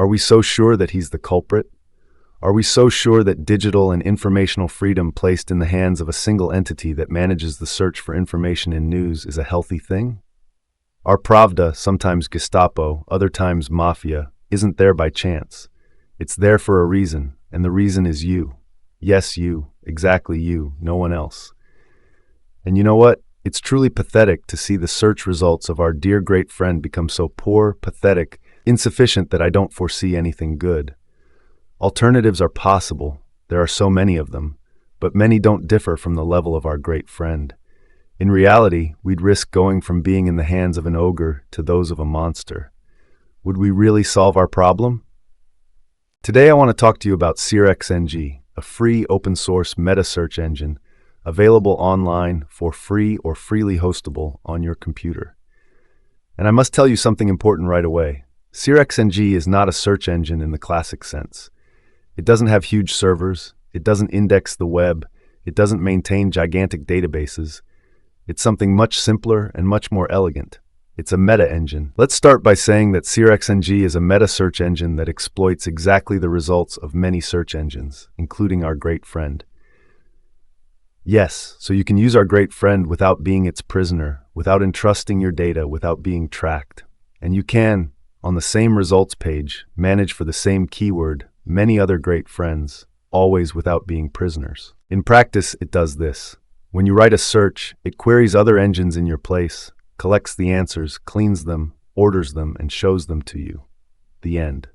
Are we so sure that he's the culprit? Are we so sure that digital and informational freedom placed in the hands of a single entity that manages the search for information in news is a healthy thing? Our Pravda, sometimes Gestapo, other times Mafia, isn't there by chance. It's there for a reason, and the reason is you. Yes, you. Exactly you. No one else. And you know what? It's truly pathetic to see the search results of our dear great friend become so poor, pathetic, insufficient that I don't foresee anything good. Alternatives are possible. There are so many of them, but many don't differ from the level of our great friend. In reality, we'd risk going from being in the hands of an ogre to those of a monster. Would we really solve our problem? Today I want to talk to you about SearXNG, a free open-source meta search engine available online for free or freely hostable on your computer. And I must tell you something important right away. SearXNG is not a search engine in the classic sense. It doesn't have huge servers, it doesn't index the web, it doesn't maintain gigantic databases. It's something much simpler and much more elegant. It's a meta engine. Let's start by saying that SearXNG is a meta search engine that exploits exactly the results of many search engines, including our great friend. Yes, so you can use our great friend without being its prisoner, without entrusting your data, without being tracked. And you can, on the same results page, manage for the same keyword many other great friends, always without being prisoners. In practice, it does this. When you write a search, it queries other engines in your place, collects the answers, cleans them, orders them, and shows them to you. The end.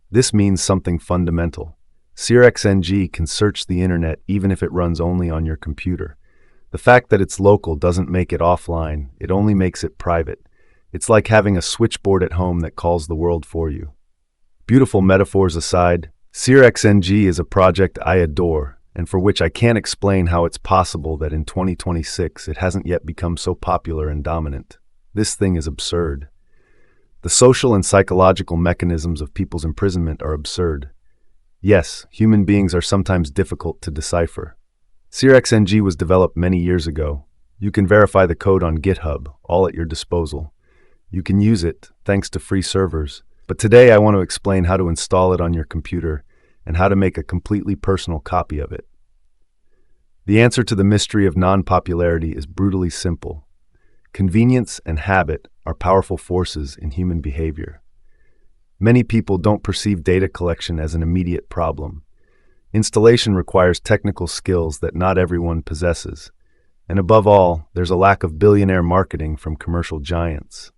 This means something fundamental. SearXNG can search the internet even if it runs only on your computer. The fact that it's local doesn't make it offline, it only makes it private. It's like having a switchboard at home that calls the world for you. Beautiful metaphors aside, SearXNG is a project I adore, and for which I can't explain how it's possible that in 2026 it hasn't yet become so popular and dominant. This thing is absurd. The social and psychological mechanisms of people's imprisonment are absurd. Yes, human beings are sometimes difficult to decipher. SearXNG was developed many years ago. You can verify the code on GitHub, all at your disposal. You can use it, thanks to free servers. But today I want to explain how to install it on your computer and how to make a completely personal copy of it. The answer to the mystery of non-popularity is brutally simple. Convenience and habit are powerful forces in human behavior. Many people don't perceive data collection as an immediate problem. Installation requires technical skills that not everyone possesses. And above all, there's a lack of billionaire marketing from commercial giants.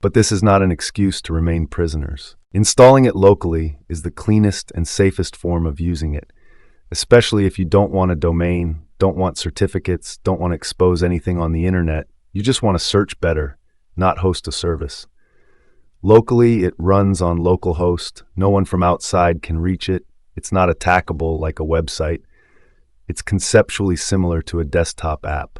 But this is not an excuse to remain prisoners. Installing it locally is the cleanest and safest form of using it, especially if you don't want a domain, don't want certificates, don't want to expose anything on the internet. You just want to search better, not host a service. Locally, it runs on localhost. No one from outside can reach it. It's not attackable like a website. It's conceptually similar to a desktop app.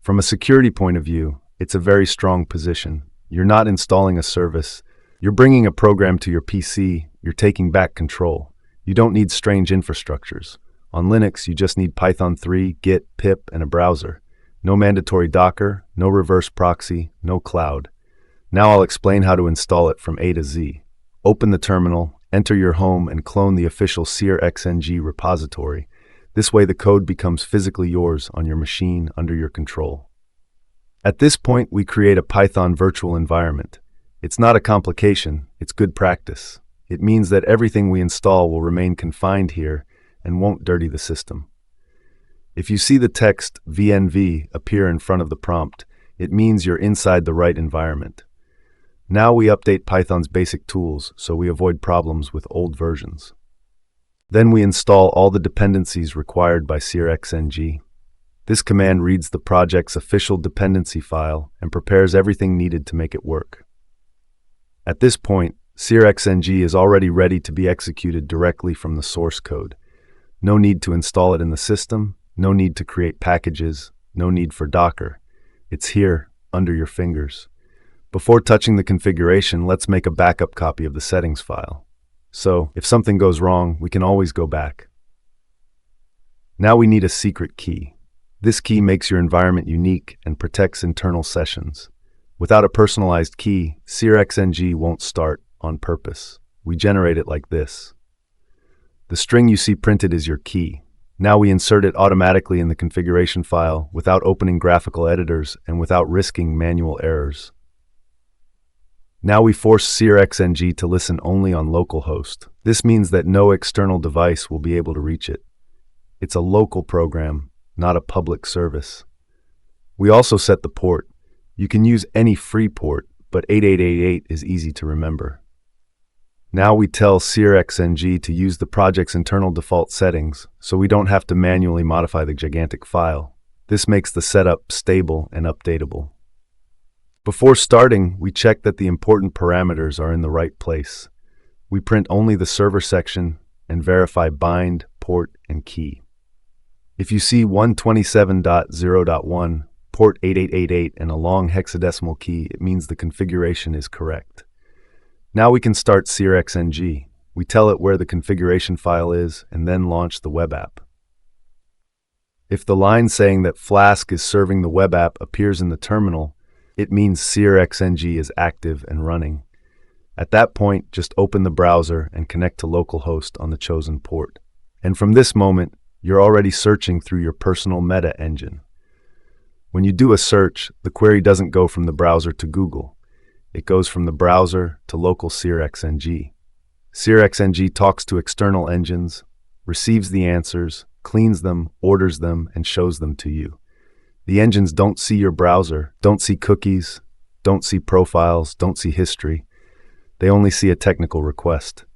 From a security point of view, it's a very strong position. You're not installing a service. You're bringing a program to your PC. You're taking back control. You don't need strange infrastructures. On Linux, you just need Python 3, Git, pip, and a browser. No mandatory Docker, no reverse proxy, no cloud. Now I'll explain how to install it from A to Z. Open the terminal, enter your home, and clone the official SearXNG repository. This way the code becomes physically yours on your machine under your control. At this point, we create a Python virtual environment. It's not a complication, it's good practice. It means that everything we install will remain confined here and won't dirty the system. If you see the text VNV appear in front of the prompt, it means you're inside the right environment. Now we update Python's basic tools so we avoid problems with old versions. Then we install all the dependencies required by SearXNG. This command reads the project's official dependency file and prepares everything needed to make it work. At this point, SearXNG is already ready to be executed directly from the source code. No need to install it in the system, no need to create packages, no need for Docker. It's here, under your fingers. Before touching the configuration, let's make a backup copy of the settings file. So, if something goes wrong, we can always go back. Now we need a secret key. This key makes your environment unique and protects internal sessions. Without a personalized key, SearXNG won't start, on purpose. We generate it like this. The string you see printed is your key. Now we insert it automatically in the configuration file without opening graphical editors and without risking manual errors. Now we force SearXNG to listen only on localhost. This means that no external device will be able to reach it. It's a local program, not a public service. We also set the port. You can use any free port, but 8888 is easy to remember. Now we tell SearXNG to use the project's internal default settings, so we don't have to manually modify the gigantic file. This makes the setup stable and updatable. Before starting, we check that the important parameters are in the right place. We print only the server section and verify bind, port, and key. If you see 127.0.1, port 8888, and a long hexadecimal key, it means the configuration is correct. Now we can start SearXNG. We tell it where the configuration file is and then launch the web app. If the line saying that Flask is serving the web app appears in the terminal, it means SearXNG is active and running. At that point, just open the browser and connect to localhost on the chosen port. And from this moment, you're already searching through your personal meta engine. When you do a search, the query doesn't go from the browser to Google. It goes from the browser to local SearXNG. SearXNG talks to external engines, receives the answers, cleans them, orders them, and shows them to you. The engines don't see your browser, don't see cookies, don't see profiles, don't see history. They only see a technical request.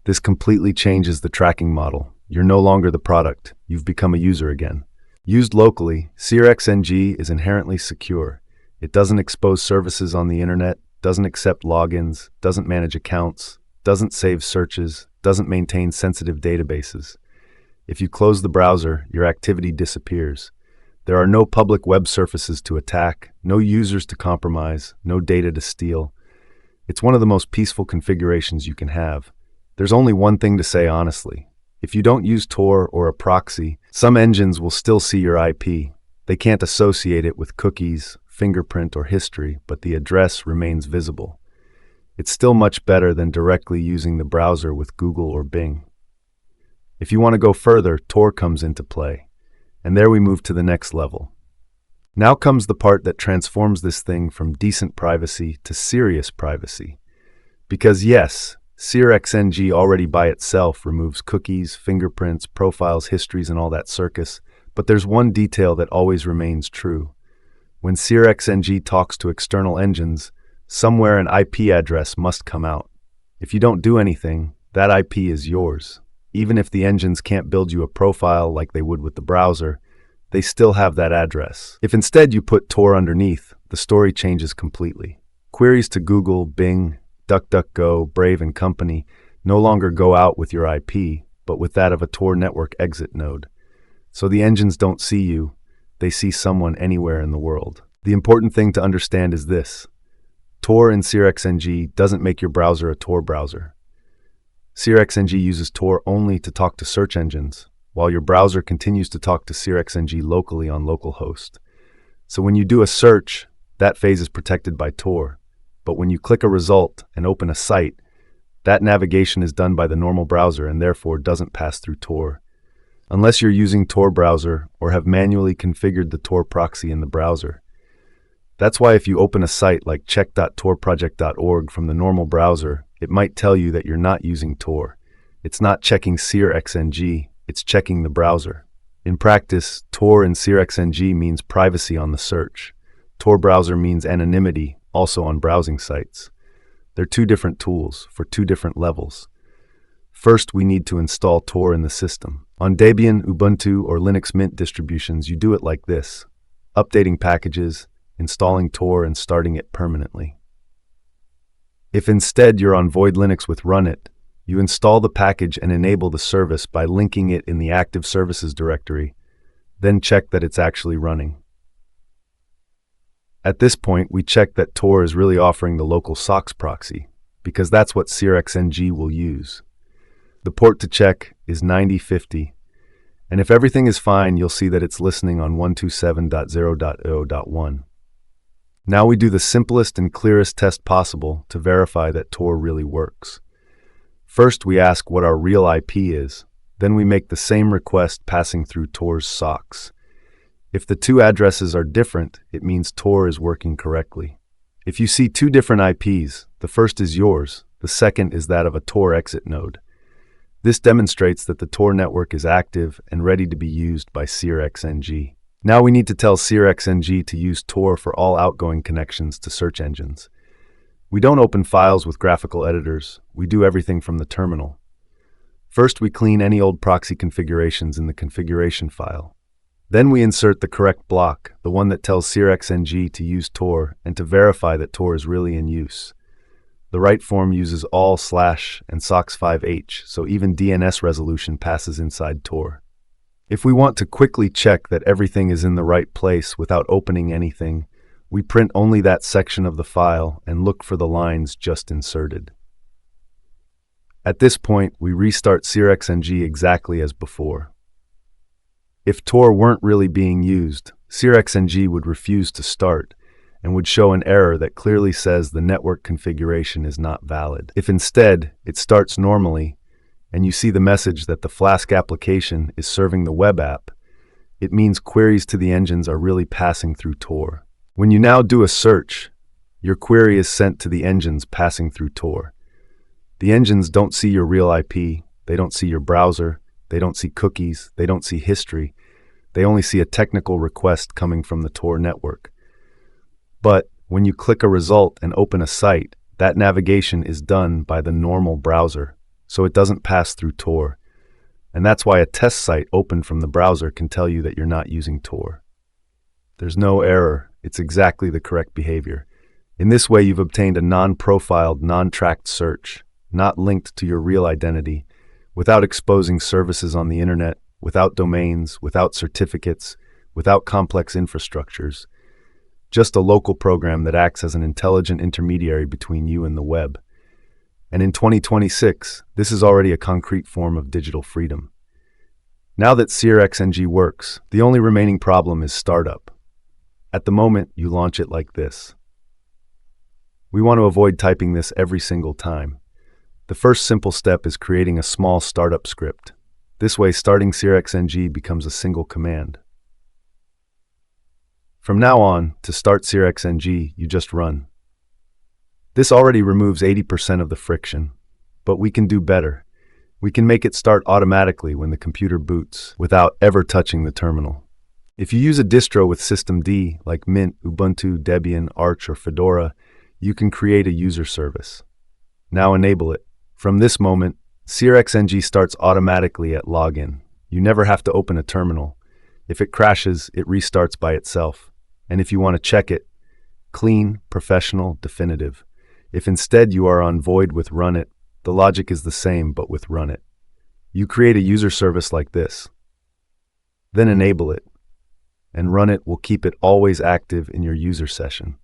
This completely changes the tracking model. You're no longer the product. You've become a user again. Used locally, SearXNG is inherently secure. It doesn't expose services on the internet, doesn't accept logins, doesn't manage accounts, doesn't save searches, doesn't maintain sensitive databases. If you close the browser, your activity disappears. There are no public web surfaces to attack, no users to compromise, no data to steal. It's one of the most peaceful configurations you can have. There's only one thing to say honestly. If you don't use Tor or a proxy, some engines will still see your IP. They can't associate it with cookies, fingerprint, or history, but the address remains visible. It's still much better than directly using the browser with Google or Bing. If you want to go further, Tor comes into play. And there we move to the next level. Now comes the part that transforms this thing from decent privacy to serious privacy. Because yes, SearXNG already by itself removes cookies, fingerprints, profiles, histories, and all that circus, but there's one detail that always remains true. When SearXNG talks to external engines, somewhere an IP address must come out. If you don't do anything, that IP is yours. Even if the engines can't build you a profile like they would with the browser, they still have that address. If instead you put Tor underneath, the story changes completely. Queries to Google, Bing, DuckDuckGo, Brave, and company no longer go out with your IP, but with that of a Tor network exit node. So the engines don't see you, they see someone anywhere in the world. The important thing to understand is this. Tor in SearXNG doesn't make your browser a Tor browser. SearXNG uses Tor only to talk to search engines, while your browser continues to talk to SearXNG locally on localhost. So when you do a search, that phase is protected by Tor. But when you click a result and open a site, that navigation is done by the normal browser and therefore doesn't pass through Tor. Unless you're using Tor browser or have manually configured the Tor proxy in the browser. That's why if you open a site like check.torproject.org from the normal browser, it might tell you that you're not using Tor. It's not checking SearXNG, it's checking the browser. In practice, Tor in SearXNG means privacy on the search. Tor browser means anonymity, also on browsing sites. They're two different tools for two different levels. First, we need to install Tor in the system. On Debian, Ubuntu, or Linux Mint distributions, you do it like this: updating packages, installing Tor, and starting it permanently. If instead you're on Void Linux with Runit, you install the package and enable the service by linking it in the active services directory, then check that it's actually running. At this point, we check that Tor is really offering the local SOCKS proxy, because that's what SearXNG will use. The port to check is 9050, and if everything is fine, you'll see that it's listening on 127.0.0.1. Now we do the simplest and clearest test possible to verify that Tor really works. First, we ask what our real IP is. Then we make the same request passing through Tor's socks. If the two addresses are different, it means Tor is working correctly. If you see two different IPs, the first is yours, the second is that of a Tor exit node. This demonstrates that the Tor network is active and ready to be used by SearXNG. Now we need to tell SearXNG to use Tor for all outgoing connections to search engines. We don't open files with graphical editors, we do everything from the terminal. First, we clean any old proxy configurations in the configuration file. Then we insert the correct block, the one that tells SearXNG to use Tor and to verify that Tor is really in use. The right form uses all/ and SOX5H, so even DNS resolution passes inside Tor. If we want to quickly check that everything is in the right place without opening anything, we print only that section of the file and look for the lines just inserted. At this point, we restart SearXNG exactly as before. If Tor weren't really being used, SearXNG would refuse to start and would show an error that clearly says the network configuration is not valid. If instead, it starts normally, and you see the message that the Flask application is serving the web app, it means queries to the engines are really passing through Tor. When you now do a search, your query is sent to the engines passing through Tor. The engines don't see your real IP, they don't see your browser, they don't see cookies, they don't see history. They only see a technical request coming from the Tor network. But when you click a result and open a site, that navigation is done by the normal browser, so it doesn't pass through Tor. And that's why a test site opened from the browser can tell you that you're not using Tor. There's no error, it's exactly the correct behavior. In this way, you've obtained a non-profiled, non-tracked search, not linked to your real identity, without exposing services on the internet, without domains, without certificates, without complex infrastructures. Just a local program that acts as an intelligent intermediary between you and the web. And in 2026, this is already a concrete form of digital freedom. Now that SearXNG works, the only remaining problem is startup. At the moment, you launch it like this. We want to avoid typing this every single time. The first simple step is creating a small startup script. This way, starting SearXNG becomes a single command. From now on, to start SearXNG, you just run. This already removes 80% of the friction, but we can do better. We can make it start automatically when the computer boots, without ever touching the terminal. If you use a distro with systemd, like Mint, Ubuntu, Debian, Arch, or Fedora, you can create a user service. Now enable it. From this moment, SearXNG starts automatically at login. You never have to open a terminal. If it crashes, it restarts by itself. And if you want to check it, clean, professional, definitive. If instead you are on void with run it, the logic is the same but with run it. You create a user service like this. Then enable it. And run it will keep it always active in your user session.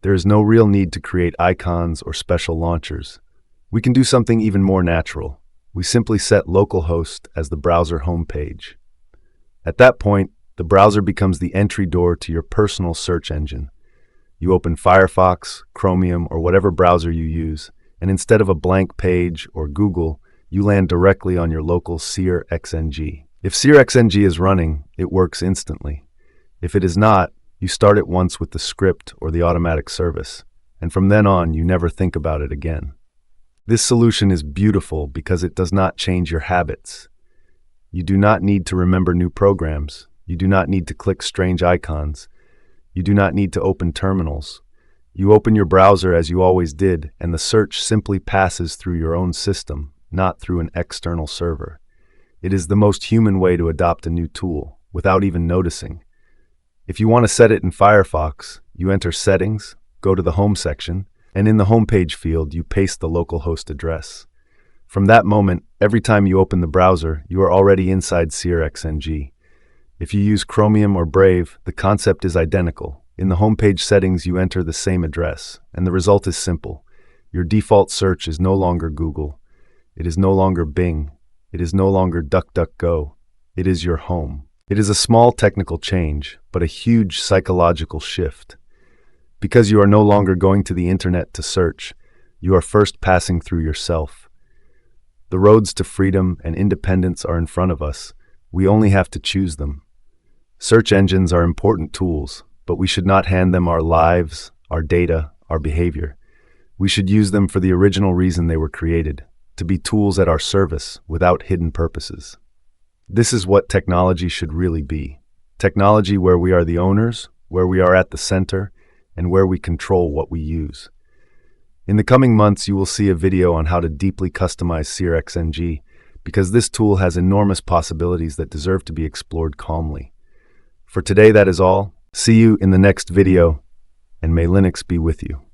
There is no real need to create icons or special launchers. We can do something even more natural. We simply set localhost as the browser homepage. At that point, the browser becomes the entry door to your personal search engine. You open Firefox, Chromium, or whatever browser you use, and instead of a blank page or Google, you land directly on your local SearXNG. If SearXNG is running, it works instantly. If it is not, you start it once with the script or the automatic service, and from then on, you never think about it again. This solution is beautiful because it does not change your habits. You do not need to remember new programs. You do not need to click strange icons. You do not need to open terminals. You open your browser as you always did, and the search simply passes through your own system, not through an external server. It is the most human way to adopt a new tool, without even noticing. If you want to set it in Firefox, you enter Settings, go to the Home section, and in the Homepage field, you paste the localhost address. From that moment, every time you open the browser, you are already inside SearXNG. If you use Chromium or Brave, the concept is identical. In the homepage settings, you enter the same address, and the result is simple. Your default search is no longer Google. It is no longer Bing. It is no longer DuckDuckGo. It is your home. It is a small technical change, but a huge psychological shift. Because you are no longer going to the internet to search, you are first passing through yourself. The roads to freedom and independence are in front of us. We only have to choose them. Search engines are important tools, but we should not hand them our lives, our data, our behavior. We should use them for the original reason they were created, to be tools at our service without hidden purposes. This is what technology should really be. Technology where we are the owners, where we are at the center, and where we control what we use. In the coming months, you will see a video on how to deeply customize SearXNG, because this tool has enormous possibilities that deserve to be explored calmly. For today, that is all. See you in the next video, and may Linux be with you.